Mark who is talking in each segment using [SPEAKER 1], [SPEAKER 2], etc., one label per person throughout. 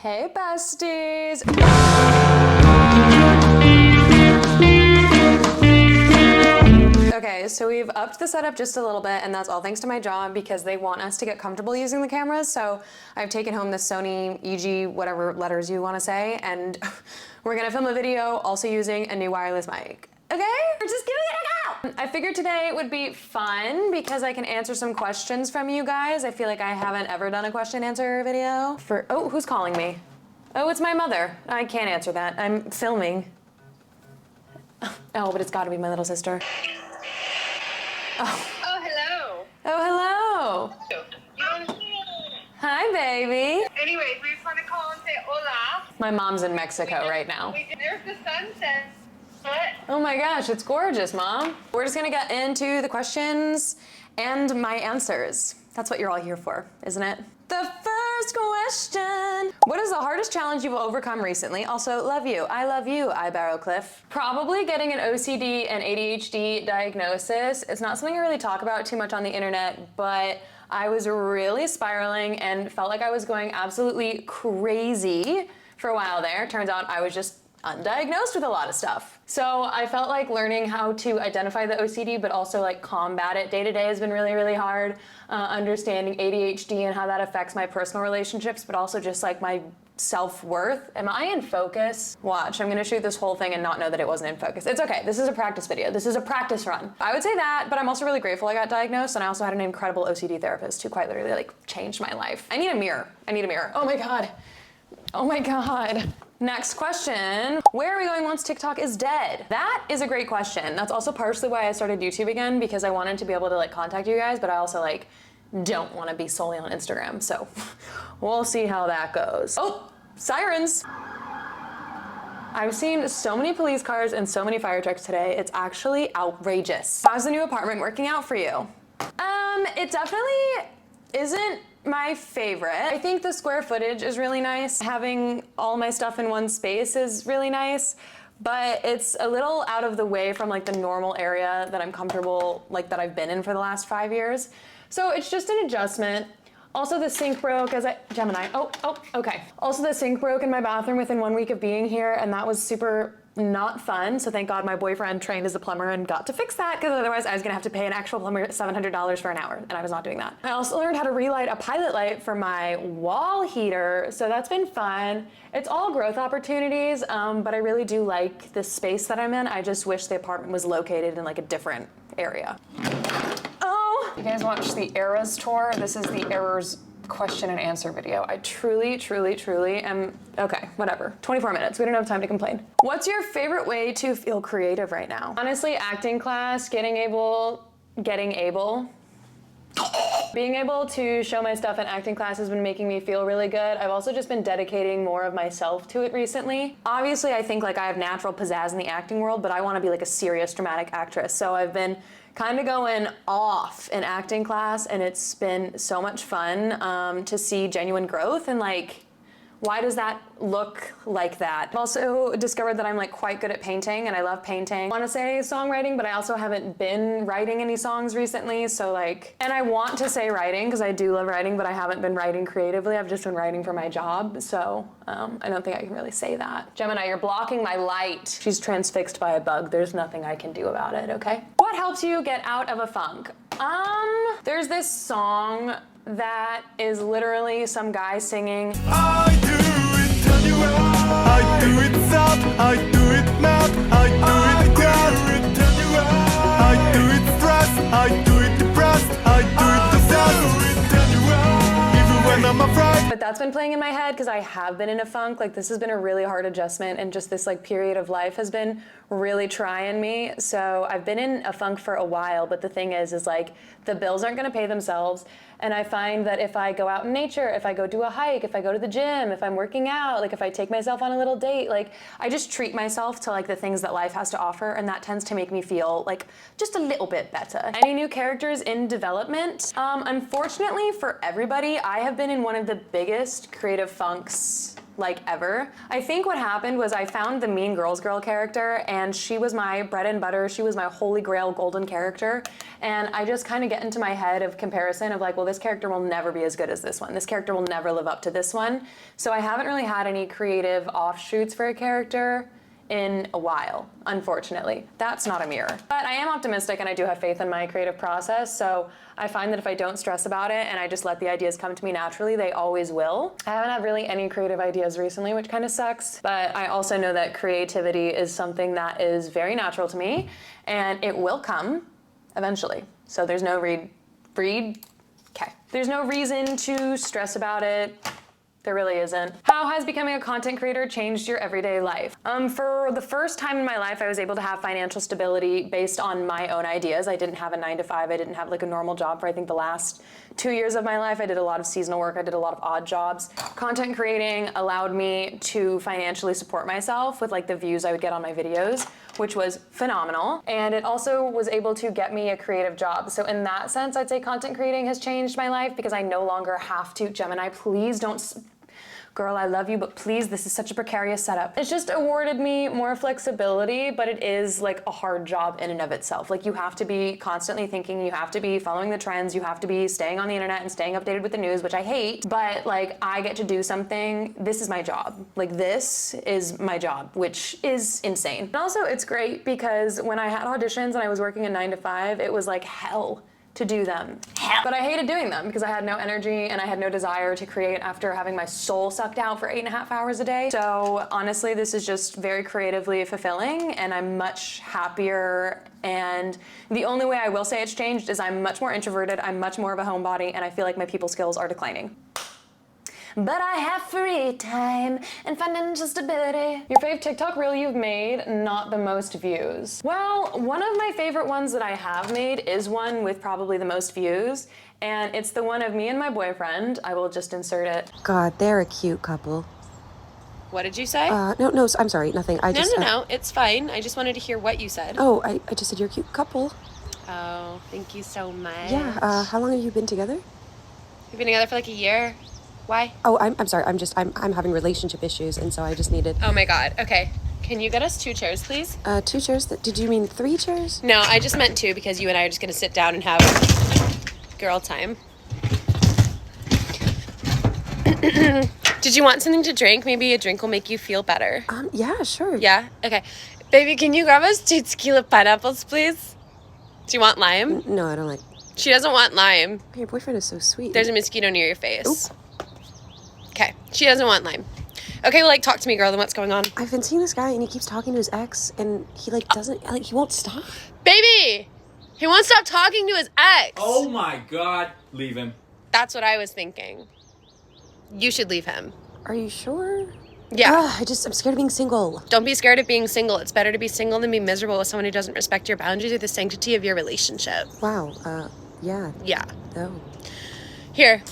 [SPEAKER 1] Hey besties! Okay, so we've upped the setup just a little bit, and that's all thanks to my job because they want us to get comfortable using the cameras. So I've taken home this Sony EG, whatever letters you want to say, and we're gonna film a video also using a new wireless mic. Okay? We're just giving it a go! I figured today would be fun because I can answer some questions from you guys. I feel like I haven't ever done a question answer video. Oh, who's calling me? Oh, it's my mother. I can't answer that. I'm filming. Oh, but it's gotta be my little sister. Oh.
[SPEAKER 2] Oh, hello.
[SPEAKER 1] Oh, hello. Hi, baby.
[SPEAKER 2] Anyways, we just want to call and say hola.
[SPEAKER 1] My mom's in Mexico right now.
[SPEAKER 2] There's the sunset. What?
[SPEAKER 1] Oh my gosh, it's gorgeous, Mom. We're just gonna get into the questions and my answers. That's what you're all here for, isn't it? The first question. What is the hardest challenge you've overcome recently? Also, love you. I love you, Ibarrow Cliff. Probably getting an OCD and ADHD diagnosis. It's not something I really talk about too much on the internet, but I was really spiraling and felt like I was going absolutely crazy for a while there. Turns out I was just undiagnosed with a lot of stuff. So I felt like learning how to identify the OCD but also like combat it day to day has been really, really hard. Understanding ADHD and how that affects my personal relationships, but also just like my self-worth. Am I in focus? Watch, I'm gonna shoot this whole thing and not know that it wasn't in focus. It's okay, this is a practice video. This is a practice run. I would say that, but I'm also really grateful I got diagnosed, and I also had an incredible OCD therapist who quite literally like changed my life. I need a mirror. I need a mirror. Oh my God. Oh my God. Next question. Where are we going once TikTok is dead? That is a great question. That's also partially why I started YouTube again, because I wanted to be able to like contact you guys, but I also like don't want to be solely on Instagram. So we'll see how that goes. Oh, sirens. I've seen so many police cars and so many fire trucks today. It's actually outrageous. How's the new apartment working out for you? It definitely isn't my favorite. I think the square footage is really nice. Having all my stuff in one space is really nice, but it's a little out of the way from like the normal area that I'm comfortable, like that I've been in for the last 5 years. So it's just an adjustment. Also the sink broke Gemini, okay. Also the sink broke in my bathroom within 1 week of being here, and that was super not fun. So thank God my boyfriend trained as a plumber and got to fix that, because otherwise I was gonna have to pay an actual plumber $700 for an hour, and I was not doing that. I also learned how to relight a pilot light for my wall heater, so that's been fun. It's all growth opportunities, but I really do like the space that I'm in. I just wish the apartment was located in like a different area. Oh, you guys watched the Eras tour? This is the Errors question and answer video. I truly am, okay, whatever. 24 minutes, we don't have time to complain. What's your favorite way to feel creative right now? Honestly, acting class, being able to show my stuff in acting class has been making me feel really good. I've also just been dedicating more of myself to it recently. Obviously, I think like I have natural pizzazz in the acting world, but I want to be like a serious dramatic actress. So I've been kind of going off in acting class, and it's been so much fun to see genuine growth and like, why does that look like that? I've also discovered that I'm like quite good at painting, and I love painting. I want to say songwriting, but I also haven't been writing any songs recently, so like, and I want to say writing because I do love writing, but I haven't been writing creatively. I've just been writing for my job, so I don't think I can really say that. Gemini, you're blocking my light. She's transfixed by a bug. There's nothing I can do about it, okay? What helps you get out of a funk? There's this song that is literally some guy singing.
[SPEAKER 3] I do it anyway. I do it soft, I do it mad, I do it good. I do it stressed, I do it depressed, I do it possessed. Even when I'm afraid.
[SPEAKER 1] But that's been playing in my head because I have been in a funk. Like this has been a really hard adjustment, and just this like period of life has been really trying me. So I've been in a funk for a while, but the thing is like the bills aren't gonna pay themselves. And I find that if I go out in nature, if I go do a hike, if I go to the gym, if I'm working out, like if I take myself on a little date, like I just treat myself to like the things that life has to offer, and that tends to make me feel like just a little bit better. Any new characters in development? Unfortunately for everybody, I have been in one of the biggest creative funks like ever. I think what happened was I found the Mean Girls girl character, and she was my bread and butter. She was my holy grail golden character. And I just kind of get into my head of comparison of like, well, this character will never be as good as this one. This character will never live up to this one. So I haven't really had any creative offshoots for a character in a while, unfortunately. That's not a mirror. But I am optimistic and I do have faith in my creative process, so I find that if I don't stress about it and I just let the ideas come to me naturally, they always will. I haven't had really any creative ideas recently, which kind of sucks, but I also know that creativity is something that is very natural to me, and it will come eventually. So there's no There's no reason to stress about it. There really isn't. How has becoming a content creator changed your everyday life? For the first time in my life, I was able to have financial stability based on my own ideas. I didn't have a 9 to 5. I didn't have like a normal job for I think the last 2 years of my life. I did a lot of seasonal work. I did a lot of odd jobs. Content creating allowed me to financially support myself with like the views I would get on my videos, which was phenomenal. And it also was able to get me a creative job. So in that sense, I'd say content creating has changed my life because I no longer have to, Gemini, please don't, girl, I love you, but please, this is such a precarious setup. It's just awarded me more flexibility, but it is like a hard job in and of itself. Like you have to be constantly thinking, you have to be following the trends, you have to be staying on the internet and staying updated with the news, which I hate, but like I get to do something, this is my job. Like this is my job, which is insane. And also it's great because when I had auditions and I was working a 9 to 5, it was like hell to do them. But I hated doing them because I had no energy and I had no desire to create after having my soul sucked out for 8.5 hours a day. So honestly, this is just very creatively fulfilling and I'm much happier. And the only way I will say it's changed is I'm much more introverted, I'm much more of a homebody, and I feel like my people skills are declining. But I have free time and financial stability. Your fave TikTok reel you've made, not the most views. Well, one of my favorite ones that I have made is one with probably the most views, and it's the one of me and my boyfriend. I will just insert it.
[SPEAKER 4] God, they're a cute couple.
[SPEAKER 5] What did you say?
[SPEAKER 4] No, I'm sorry, nothing.
[SPEAKER 5] No, it's fine. I just wanted to hear what you said.
[SPEAKER 4] Oh, I just said you're a cute couple.
[SPEAKER 5] Oh, thank you so much.
[SPEAKER 4] Yeah, how long have you been together?
[SPEAKER 5] We've been together for like a year. Why?
[SPEAKER 4] Oh, I'm sorry, I'm having relationship issues, and so I just needed...
[SPEAKER 5] Oh my God, okay. Can you get us 2 chairs, please?
[SPEAKER 4] 2 chairs? Did you mean 3 chairs?
[SPEAKER 5] No, I just meant 2 because you and I are just gonna sit down and have girl time. Did you want something to drink? Maybe a drink will make you feel better.
[SPEAKER 4] Yeah, sure.
[SPEAKER 5] Yeah? Okay. Baby, can you grab us 2 tequila pineapples, please? Do you want lime?
[SPEAKER 4] No, I don't like...
[SPEAKER 5] She doesn't want lime.
[SPEAKER 4] Your boyfriend is so sweet.
[SPEAKER 5] There's a mosquito near your face.
[SPEAKER 4] Oop.
[SPEAKER 5] Okay, she doesn't want lime. Okay, well, like, talk to me, girl, then what's going on?
[SPEAKER 4] I've been seeing this guy, and he keeps talking to his ex, and he, like, doesn't... Like, he won't stop.
[SPEAKER 5] Baby! He won't stop talking to his ex!
[SPEAKER 6] Oh my God, leave him.
[SPEAKER 5] That's what I was thinking. You should leave him.
[SPEAKER 4] Are you sure?
[SPEAKER 5] Yeah.
[SPEAKER 4] I'm scared of being single.
[SPEAKER 5] Don't be scared of being single. It's better to be single than be miserable with someone who doesn't respect your boundaries or the sanctity of your relationship.
[SPEAKER 4] Wow, yeah.
[SPEAKER 5] Yeah.
[SPEAKER 4] Oh.
[SPEAKER 5] Here,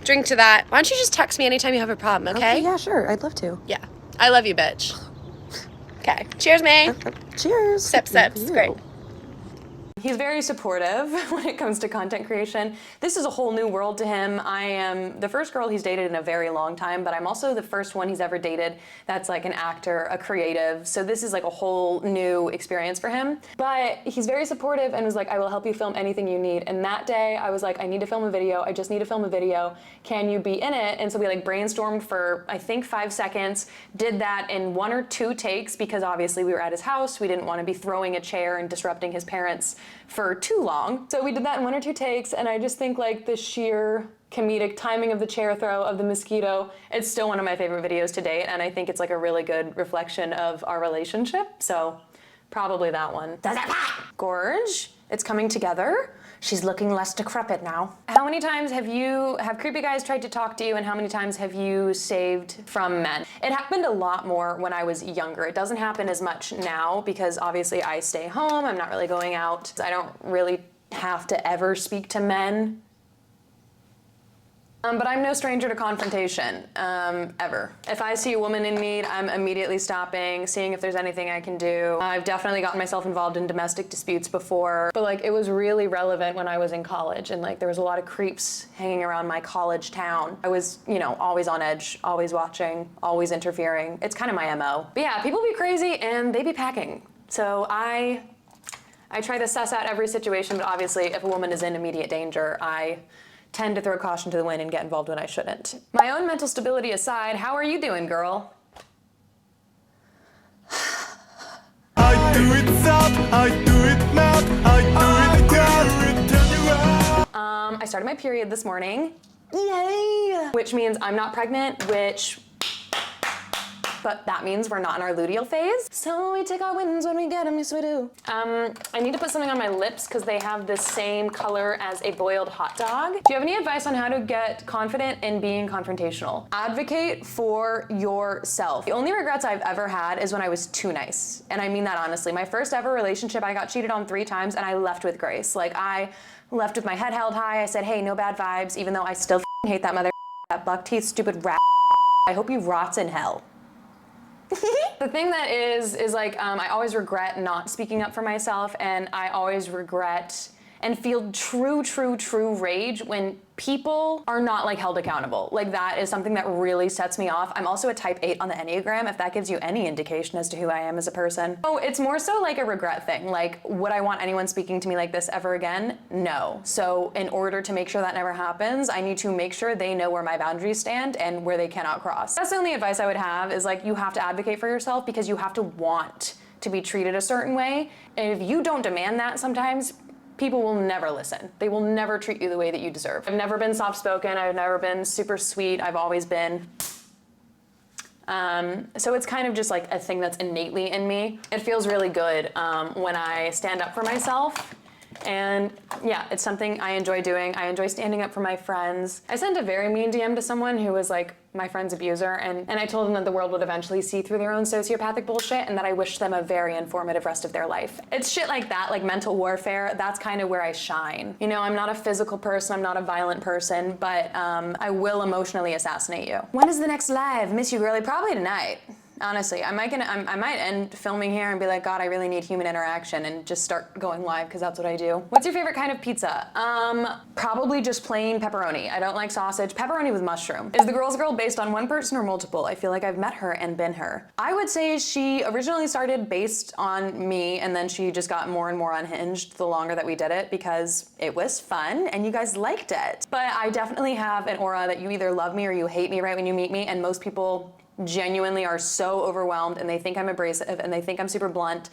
[SPEAKER 5] drink to that. Why don't you just text me anytime you have a problem, okay?
[SPEAKER 4] Yeah, sure. I'd love to.
[SPEAKER 5] Yeah. I love you, bitch. Okay. Cheers, May.
[SPEAKER 4] Cheers.
[SPEAKER 5] Sip, sip. It's great.
[SPEAKER 1] He's very supportive when it comes to content creation. This is a whole new world to him. I am the first girl he's dated in a very long time, but I'm also the first one he's ever dated that's like an actor, a creative. So this is like a whole new experience for him. But he's very supportive and was like, I will help you film anything you need. And that day I was like, I need to film a video. I just need to film a video. Can you be in it? And so we like brainstormed for, I think, 5 seconds, did that in 1 or 2 takes because obviously we were at his house. We didn't want to be throwing a chair and disrupting his parents for too long. So we did that in 1 or 2 takes, and I just think like the sheer comedic timing of the chair throw, of the mosquito, it's still one of my favorite videos to date, and I think it's like a really good reflection of our relationship, so probably that one. Gorge, it's coming together. She's looking less decrepit now. How many times have creepy guys tried to talk to you, and how many times have you saved from men? It happened a lot more when I was younger. It doesn't happen as much now because obviously I stay home, I'm not really going out. I don't really have to ever speak to men. But I'm no stranger to confrontation, ever. If I see a woman in need, I'm immediately stopping, seeing if there's anything I can do. I've definitely gotten myself involved in domestic disputes before, but like it was really relevant when I was in college, and like there was a lot of creeps hanging around my college town. I was, you know, always on edge, always watching, always interfering. It's kind of my MO. But yeah, people be crazy and they be packing. So I try to suss out every situation, but obviously if a woman is in immediate danger, I tend to throw caution to the wind and get involved when I shouldn't. My own mental stability aside, how are you doing, girl?
[SPEAKER 3] I do it soft, I do it mad, I do it down, turn you around.
[SPEAKER 1] I started my period this morning. Yay! Which means I'm not pregnant, but that means we're not in our luteal phase. So we take our wins when we get them, yes we do. I need to put something on my lips because they have the same color as a boiled hot dog. Do you have any advice on how to get confident in being confrontational? Advocate for yourself. The only regrets I've ever had is when I was too nice. And I mean that honestly. My first ever relationship, I got cheated on 3 times and I left with grace. Like I left with my head held high. I said, hey, no bad vibes, even though I still hate that mother, that buck teeth, stupid rat. I hope he rots in hell. The thing that is like, I always regret not speaking up for myself, and I always regret and feel true rage when people are not like held accountable. Like that is something that really sets me off. I'm also a type 8 on the Enneagram, if that gives you any indication as to who I am as a person. Oh, it's more so like a regret thing. Like, would I want anyone speaking to me like this ever again? No. So in order to make sure that never happens, I need to make sure they know where my boundaries stand and where they cannot cross. That's the only advice I would have, is like, you have to advocate for yourself because you have to want to be treated a certain way. And if you don't demand that sometimes, people will never listen. They will never treat you the way that you deserve. I've never been soft-spoken. I've never been super sweet. I've always been. So it's kind of just like a thing that's innately in me. It feels really good when I stand up for myself. And yeah, it's something I enjoy doing. I enjoy standing up for my friends. I sent a very mean DM to someone who was like my friend's abuser, and I told them that the world would eventually see through their own sociopathic bullshit and that I wished them a very informative rest of their life. It's shit like that, like mental warfare, that's kind of where I shine. You know, I'm not a physical person, I'm not a violent person, but I will emotionally assassinate you. When is the next live? Miss you, girly. Probably tonight. Honestly, I might end filming here and be like, God, I really need human interaction, and just start going live because that's what I do. What's your favorite kind of pizza? Probably just plain pepperoni. I don't like sausage. Pepperoni with mushroom. Is the Girls Girl based on one person or multiple? I feel like I've met her and been her. I would say she originally started based on me, and then she just got more and more unhinged the longer that we did it because it was fun and you guys liked it. But I definitely have an aura that you either love me or you hate me right when you meet me, and most people genuinely are so overwhelmed and they think I'm abrasive and they think I'm super blunt.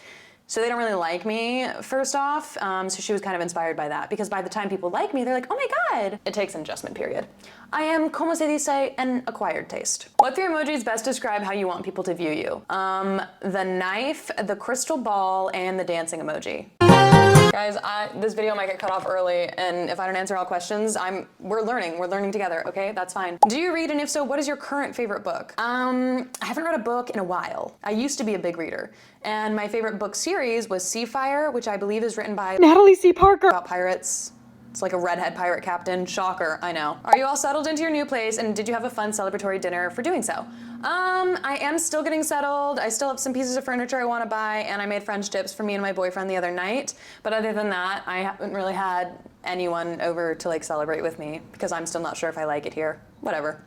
[SPEAKER 1] So they don't really like me, first off. So she was kind of inspired by that, because by the time people like me, they're like, oh my God. It takes an adjustment period. I am, como se dice, an acquired taste. What 3 emojis best describe how you want people to view you? The knife, the crystal ball, and the dancing emoji. Guys, this video might get cut off early, and if I don't answer all questions, we're learning together, okay? That's fine. Do you read, and if so, what is your current favorite book? I haven't read a book in a while. I used to be a big reader, and my favorite book series was Seafire, which I believe is written by
[SPEAKER 4] Natalie C. Parker.
[SPEAKER 1] About pirates. It's like a redhead pirate captain. Shocker, I know. Are you all settled into your new place, and did you have a fun celebratory dinner for doing so? I am still getting settled. I still have some pieces of furniture I want to buy, and I made French dips for me and my boyfriend the other night. But other than that, I haven't really had anyone over to like celebrate with me because I'm still not sure if I like it here. Whatever.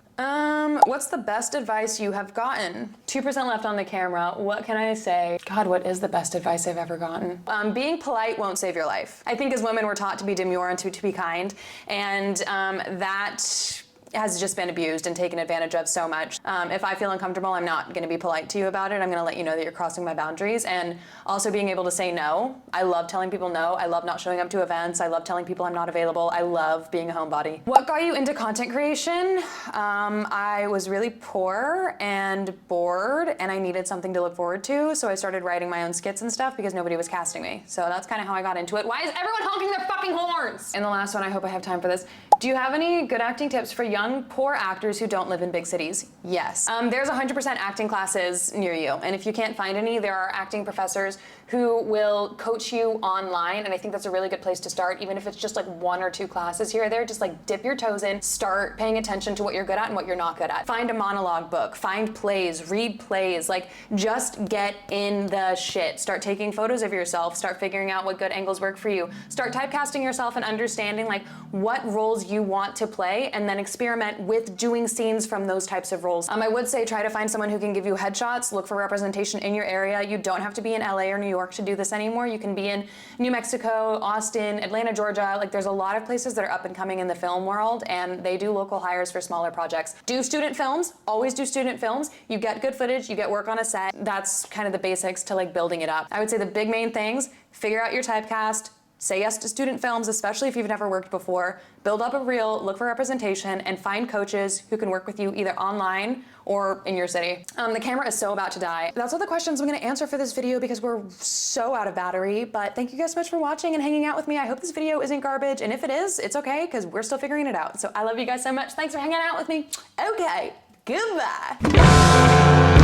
[SPEAKER 1] What's the best advice you have gotten? 2% left on the camera. What can I say? God, what is the best advice I've ever gotten? Being polite won't save your life. I think as women, we're taught to be demure and to be kind, and that has just been abused and taken advantage of so much. If I feel uncomfortable, I'm not gonna be polite to you about it. I'm gonna let you know that you're crossing my boundaries, and also being able to say no. I love telling people no. I love not showing up to events. I love telling people I'm not available. I love being a homebody. What got you into content creation? I was really poor and bored, and I needed something to look forward to, so I started writing my own skits and stuff because nobody was casting me. So that's kind of how I got into it. Why is everyone honking their fucking horns? And the last one, I hope I have time for this. Do you have any good acting tips for young, poor actors who don't live in big cities? Yes. There's 100% acting classes near you, and if you can't find any, there are acting professors who will coach you online, and I think that's a really good place to start, even if it's just like 1 or 2 classes here or there. Just like dip your toes in, start paying attention to what you're good at and what you're not good at. Find a monologue book, find plays, read plays, like just get in the shit. Start taking photos of yourself, start figuring out what good angles work for you. Start typecasting yourself and understanding like what roles you want to play, and then experiment with doing scenes from those types of roles. I would say try to find someone who can give you headshots, look for representation in your area. You don't have to be in LA or New York to do this anymore. You can be in New Mexico, Austin, Atlanta, Georgia. Like there's a lot of places that are up and coming in the film world, and they do local hires for smaller projects. Do student films, always do student films. You get good footage, you get work on a set. That's kind of the basics to like building it up. I would say the big main things: figure out your typecast, say yes to student films, especially if you've never worked before, build up a reel, look for representation, and find coaches who can work with you either online or in your city. The camera is so about to die. That's all the questions I'm gonna answer for this video because we're so out of battery, but thank you guys so much for watching and hanging out with me. I hope this video isn't garbage, and if it is, it's okay, because we're still figuring it out. So I love you guys so much. Thanks for hanging out with me. Okay, goodbye.